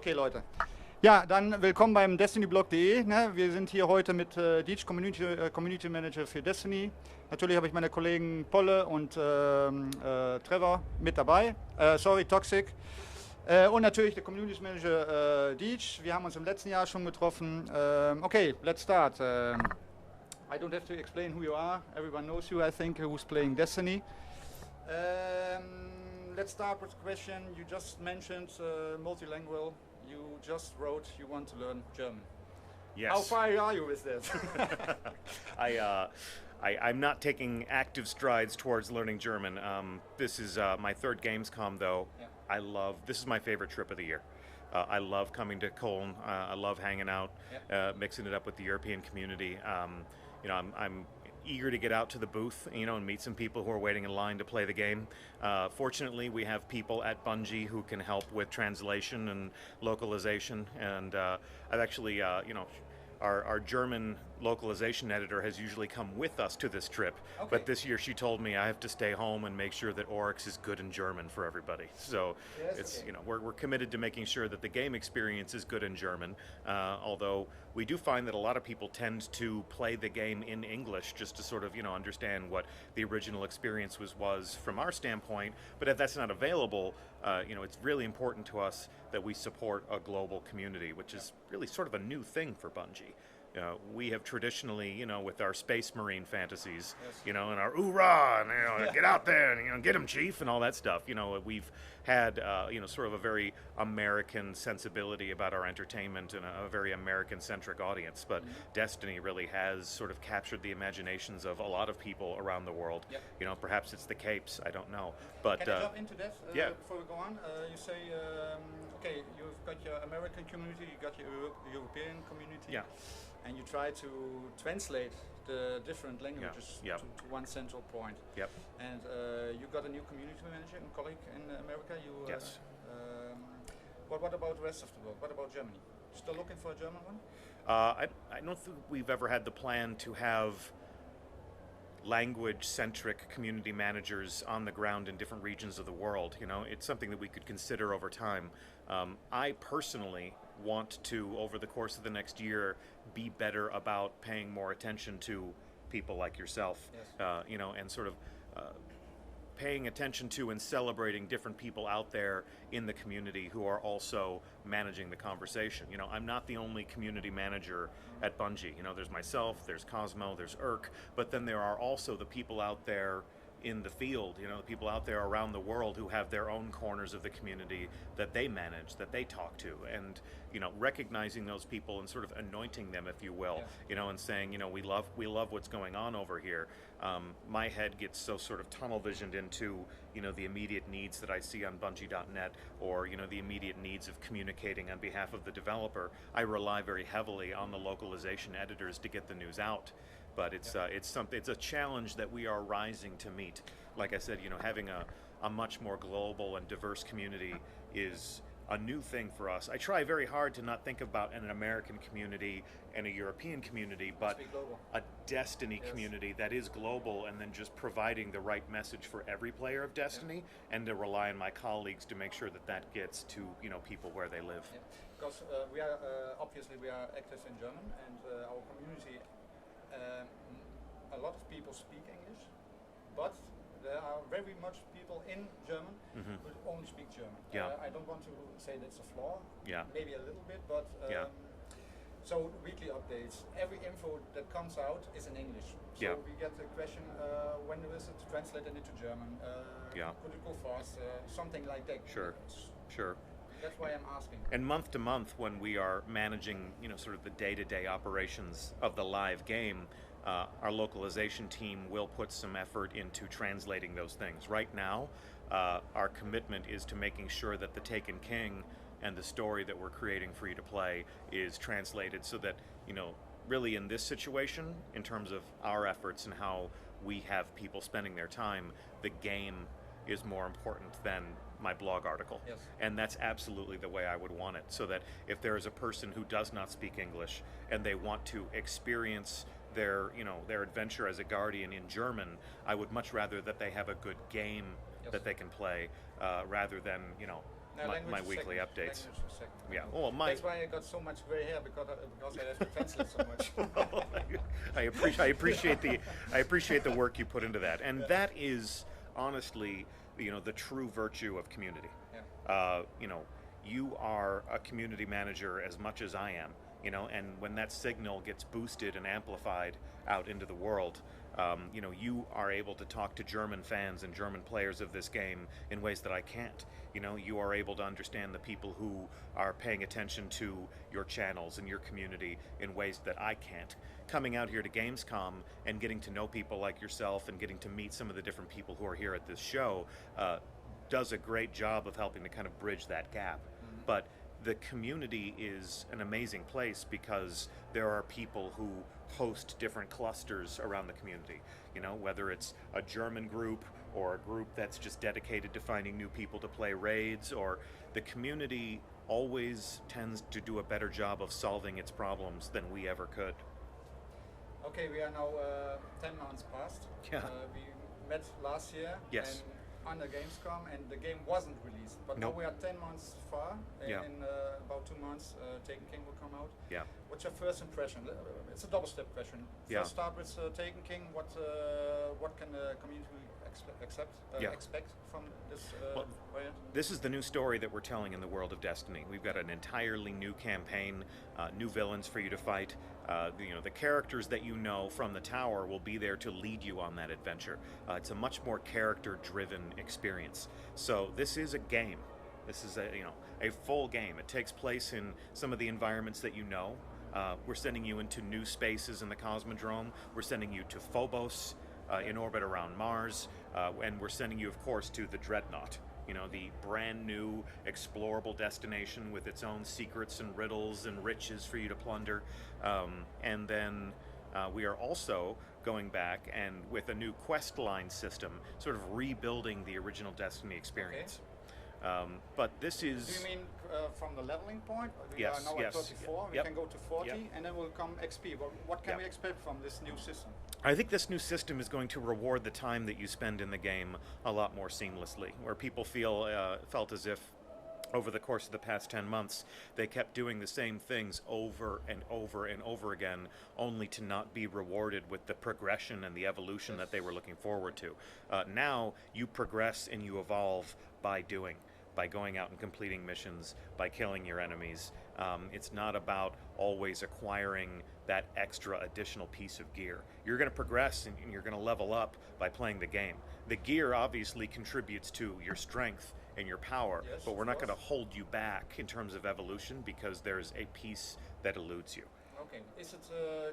Okay, Leute. Ja, dann willkommen beim DestinyBlog.de. Ne? Wir sind hier heute mit DeeJ, Community Manager für Destiny. Natürlich habe ich meine Kollegen Polle und Trevor mit dabei. Toxic. Und natürlich der Community Manager DeeJ. Wir haben uns im letzten Jahr schon getroffen. Okay, let's start. I don't have to explain who you are. Everyone knows you, I think, who's playing Destiny. Let's start with the question. You just mentioned multilingual. You just wrote you want to learn German. Yes. How far are you with that? I'm not taking active strides towards learning German. This is my third Gamescom, though. Yeah. This is my favorite trip of the year. I love coming to Cologne. I love hanging out, mixing it up with the European community. I'm eager to get out to the booth, and meet some people who are waiting in line to play the game. Fortunately, we have people at Bungie who can help with translation and localization, and I've actually, our German localization editor has usually come with us to this trip, but this year she told me I have to stay home and make sure that Oryx is good in German for everybody. So we're committed to making sure that the game experience is good in German, although we do find that a lot of people tend to play the game in English just to sort of understand what the original experience was from our standpoint. But if that's not available, it's really important to us that we support a global community, which is really sort of a new thing for Bungie. We have traditionally, with our space marine fantasies, and our hoorah, and get out there and get him, chief, and all that stuff. We've had, sort of a very American sensibility about our entertainment and a very American-centric audience. But Destiny really has sort of captured the imaginations of a lot of people around the world. Yep. Perhaps it's the Capes, I don't know. But can I jump into that before we go on? You say, okay, you've got your American community, you got your European community. Yeah. And you try to translate the different languages to one central point. Yep. And you got a new community manager and colleague in America. Yes. What about the rest of the world? What about Germany? Still looking for a German one? I don't think we've ever had the plan to have language-centric community managers on the ground in different regions of the world. It's something that we could consider over time. I personally want to, over the course of the next year, be better about paying more attention to people like yourself, and sort of paying attention to and celebrating different people out there in the community who are also managing the conversation. I'm not the only community manager at Bungie. There's myself, there's Cosmo, there's Urk, but then there are also the people out there in the field, the people out there around the world who have their own corners of the community that they manage, that they talk to, and recognizing those people and sort of anointing them, if you will, and saying, we love what's going on over here. My head gets so sort of tunnel visioned into, the immediate needs that I see on Bungie.net, or the immediate needs of communicating on behalf of the developer. I rely very heavily on the localization editors to get the news out. But it's a challenge that we are rising to meet. Like I said, having a much more global and diverse community is a new thing for us. I try very hard to not think about an American community and a European community, but a Destiny community that is global, and then just providing the right message for every player of Destiny, and to rely on my colleagues to make sure that gets to people where they live. Because we are obviously active in German, and our community. A lot of people speak English, but there are very much people in German who only speak German. I don't want to say that's a flaw, maybe a little bit, but so weekly updates, every info that comes out is in English. So we get the question, when is it translated into German? Could it go fast? Something like that. Sure. That's why I'm asking. And month to month, when we are managing, sort of the day-to-day operations of the live game, our localization team will put some effort into translating those things. Right now, our commitment is to making sure that the Taken King and the story that we're creating for you to play is translated, so that, really in this situation, in terms of our efforts and how we have people spending their time, the game is more important than my blog article. And that's absolutely the way I would want it, so that if there is a person who does not speak English and they want to experience their adventure as a Guardian in German, I would much rather that they have a good game that they can play, rather than No, language my is weekly second. updates. Language is second. Yeah. Well, That's why I got so much gray hair because I have to pencil it so much. I appreciate the work you put into that, and that is honestly, the true virtue of community. Yeah. You are a community manager as much as I am, and when that signal gets boosted and amplified out into the world, you are able to talk to German fans and German players of this game in ways that I can't. You are able to understand the people who are paying attention to your channels and your community in ways that I can't. Coming out here to Gamescom and getting to know people like yourself and getting to meet some of the different people who are here at this show does a great job of helping to kind of bridge that gap. Mm-hmm. But the community is an amazing place because there are people who host different clusters around the community. Whether it's a German group or a group that's just dedicated to finding new people to play raids, or the community always tends to do a better job of solving its problems than we ever could. Okay, we are now 10 months past. Yeah. We met last year. Yes. And on the Gamescom, and the game wasn't released. But Nope. now we are 10 months far. Yeah. In about 2 months, Taken King will come out. Yeah. What's your first impression? It's a double-step question. Yeah. First, start with Taken King. What can the community Yeah. expect from this Well, variant? This is the new story that we're telling in the world of Destiny. We've got an entirely new campaign, new villains for you to fight. The characters that you know from the tower will be there to lead you on that adventure. It's a much more character-driven experience. So this is a game. This is a full game. It takes place in some of the environments that you know. We're sending you into new spaces in the Cosmodrome. We're sending you to Phobos, in orbit around Mars, and we're sending you, of course, to the Dreadnought. The brand new explorable destination with its own secrets and riddles and riches for you to plunder. And then we are also going back and with a new quest line system, sort of rebuilding the original Destiny experience. But this is... Do you mean from the leveling point? We Yes, are now yes. at 34, we Yep. can go to 40, Yep. and then will come XP. What can Yep. we expect from this new system? I think this new system is going to reward the time that you spend in the game a lot more seamlessly, where people felt as if over the course of the past 10 months they kept doing the same things over and over and over again, only to not be rewarded with the progression and the evolution that they were looking forward to. Now you progress and you evolve by doing, by going out and completing missions, by killing your enemies. It's not about always acquiring that extra additional piece of gear. You're going to progress and you're going to level up by playing the game. The gear obviously contributes to your strength and your power, Yes, but we're of not going to course. hold you back in terms of evolution because there's a piece that eludes you. Okay,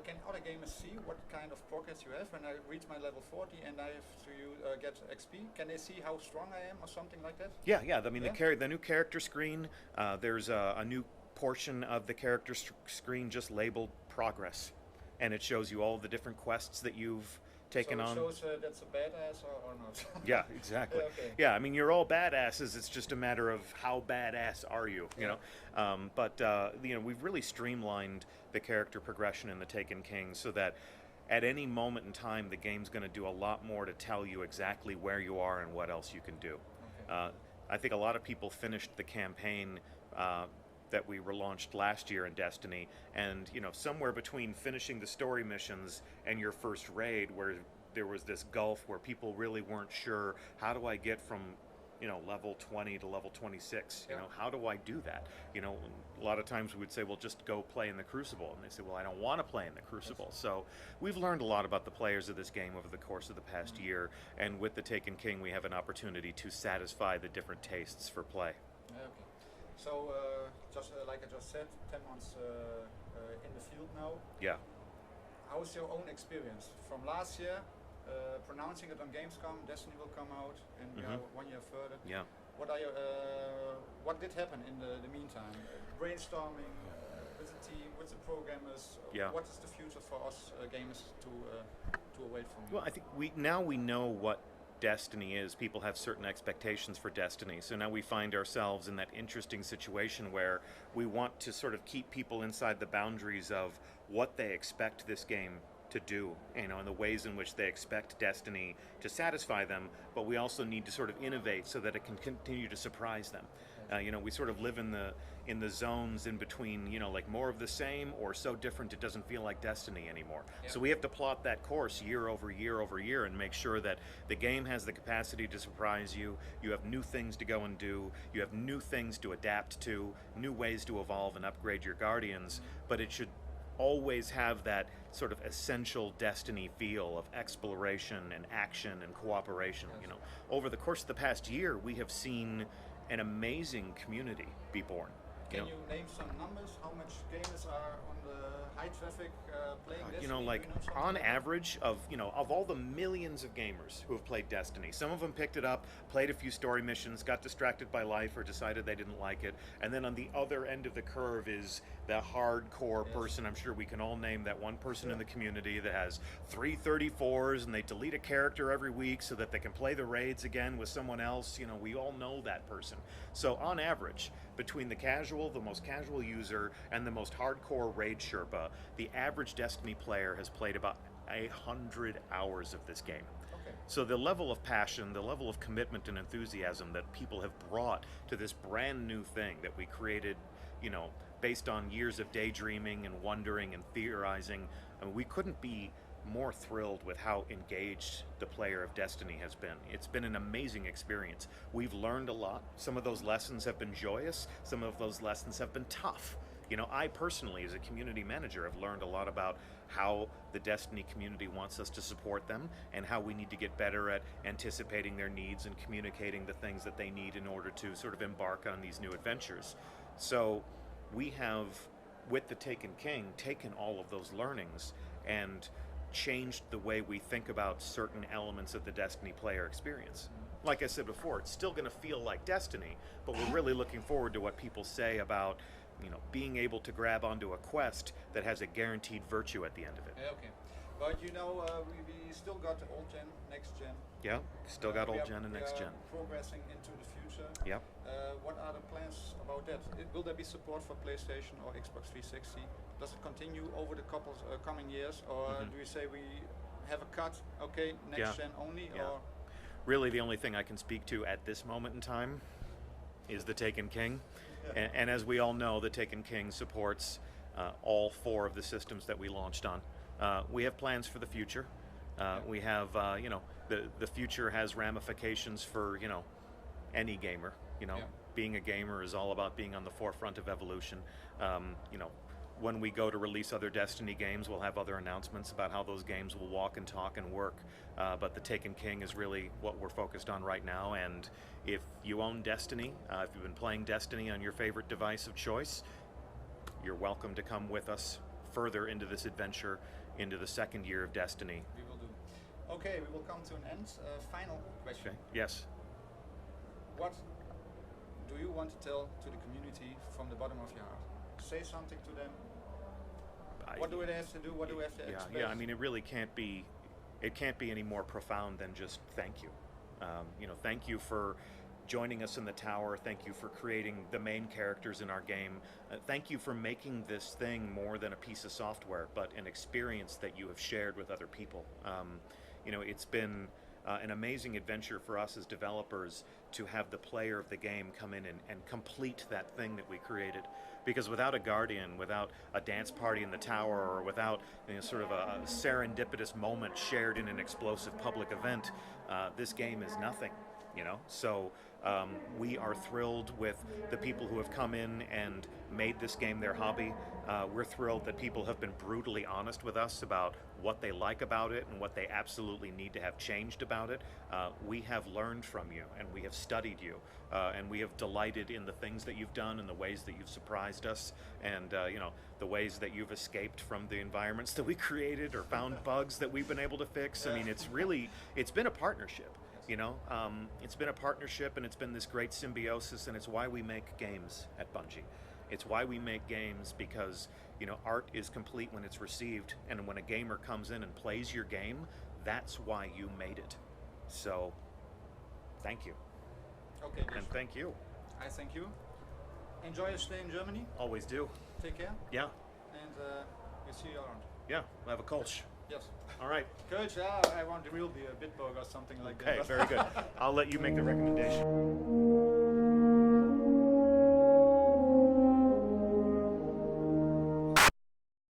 can other gamers see what kind of progress you have when I reach my level 40 and I have to get XP? Can they see how strong I am or something like that? Yeah. I mean, Yeah. the new character screen, there's a new portion of the character screen just labeled progress, and it shows you all the different quests that you've taken so it on. shows that's a badass or not? Yeah, exactly. Okay. Yeah, I mean, you're all badasses. It's just a matter of how badass are you, you Yeah. know. We've really streamlined the character progression in the Taken King so that at any moment in time, the game's going to do a lot more to tell you exactly where you are and what else you can do. Okay. I think a lot of people finished the campaign that we relaunched last year in Destiny, and somewhere between finishing the story missions and your first raid, where there was this gulf where people really weren't sure, how do I get from level 20 to level 26? Yeah. How do I do that? A lot of times we would say, well, just go play in the Crucible, and they say, well, I don't want to play in the Crucible. So we've learned a lot about the players of this game over the course of the past year, and with the Taken King we have an opportunity to satisfy the different tastes for play. Yeah, okay. So, like I just said, 10 months in the field now. Yeah. How's your own experience from last year? Pronouncing it on Gamescom, Destiny will come out, and we are 1 year further. Yeah. What did happen in the meantime? Brainstorming with the team, with the programmers. Yeah. What is the future for us gamers to await from you? Well, I think we know what Destiny is. People have certain expectations for Destiny, so now we find ourselves in that interesting situation where we want to sort of keep people inside the boundaries of what they expect this game to do, and the ways in which they expect Destiny to satisfy them, but we also need to sort of innovate so that it can continue to surprise them. We sort of live in the zones in between, like more of the same or so different it doesn't feel like Destiny anymore. Yeah. So we have to plot that course year over year over year and make sure that the game has the capacity to surprise you. You have new things to go and do. You have new things to adapt to, new ways to evolve and upgrade your Guardians, but it should always have that sort of essential Destiny feel of exploration and action and cooperation. Yes. Over the course of the past year, we have seen an amazing community be born. Can you name some numbers? How much gamers are on the high traffic playing Destiny? Like on average of all the millions of gamers who have played Destiny, some of them picked it up, played a few story missions, got distracted by life or decided they didn't like it, and then on the other end of the curve is the hardcore person. I'm sure we can all name that one person in the community that has 334s and they delete a character every week so that they can play the raids again with someone else. We all know that person. So on average, between the most casual user and the most hardcore raid Sherpa, the average Destiny player has played about 100 hours of this game. Okay. So the level of passion, the level of commitment and enthusiasm that people have brought to this brand new thing that we created, based on years of daydreaming and wondering and theorizing, we couldn't be more thrilled with how engaged the player of Destiny has been. It's been an amazing experience. We've learned a lot. Some of those lessons have been joyous. Some of those lessons have been tough. I personally, as a community manager, have learned a lot about how the Destiny community wants us to support them and how we need to get better at anticipating their needs and communicating the things that they need in order to sort of embark on these new adventures. So we have, with the Taken King, taken all of those learnings and changed the way we think about certain elements of the Destiny player experience. Like I said before, it's still going to feel like Destiny, but we're really looking forward to what people say about, being able to grab onto a quest that has a guaranteed virtue at the end of it. Yeah, okay. But we still got the old gen, next gen. Yeah, still got old gen and next gen. Progressing into the future. Yeah. What are the plans about that? Will there be support for PlayStation or Xbox 360? Does it continue over the coming years, or do we say we have a cut? Okay, next gen only, or? Really, the only thing I can speak to at this moment in time is the Taken King. Yeah. And as we all know, the Taken King supports all 4 of the systems that we launched on. We have plans for the future. We have, the future has ramifications for, any gamer. Being a gamer is all about being on the forefront of evolution. When we go to release other Destiny games, we'll have other announcements about how those games will walk and talk and work. But the Taken King is really what we're focused on right now. And if you own Destiny, if you've been playing Destiny on your favorite device of choice, you're welcome to come with us further into this adventure, into the second year of Destiny. We will do. Okay, we will come to an end. Final question. Okay. Yes. What do you want to tell to the community from the bottom of your heart? Say something to them. What do they have to do? What do we have to expect? Yeah. I mean, it really can't be. It can't be any more profound than just thank you. Thank you for joining us in the tower. Thank you for creating the main characters in our game. Thank you for making this thing more than a piece of software, but an experience that you have shared with other people. It's been an amazing adventure for us as developers to have the player of the game come in and complete that thing that we created. Because without a Guardian, without a dance party in the tower, or without sort of a serendipitous moment shared in an explosive public event, this game is nothing. So we are thrilled with the people who have come in and made this game their hobby. We're thrilled that people have been brutally honest with us about what they like about it and what they absolutely need to have changed about it. We have learned from you, and we have studied you, and we have delighted in the things that you've done and the ways that you've surprised us, and the ways that you've escaped from the environments that we created or found bugs that we've been able to fix. I mean, it's been a partnership. It's been a partnership, and it's been this great symbiosis, and it's why we make games at Bungie. It's why we make games, because art is complete when it's received, and when a gamer comes in and plays your game, that's why you made it. So, thank you. Okay. And thank you. I thank you. Enjoy your stay in Germany. Always do. Take care. Yeah. And we'll see you around. Yeah, we'll have a Kolsch. Yes. All right. Coach, I want the real beer, Bitburger or something like that. Okay, very good. I'll let you make the recommendation.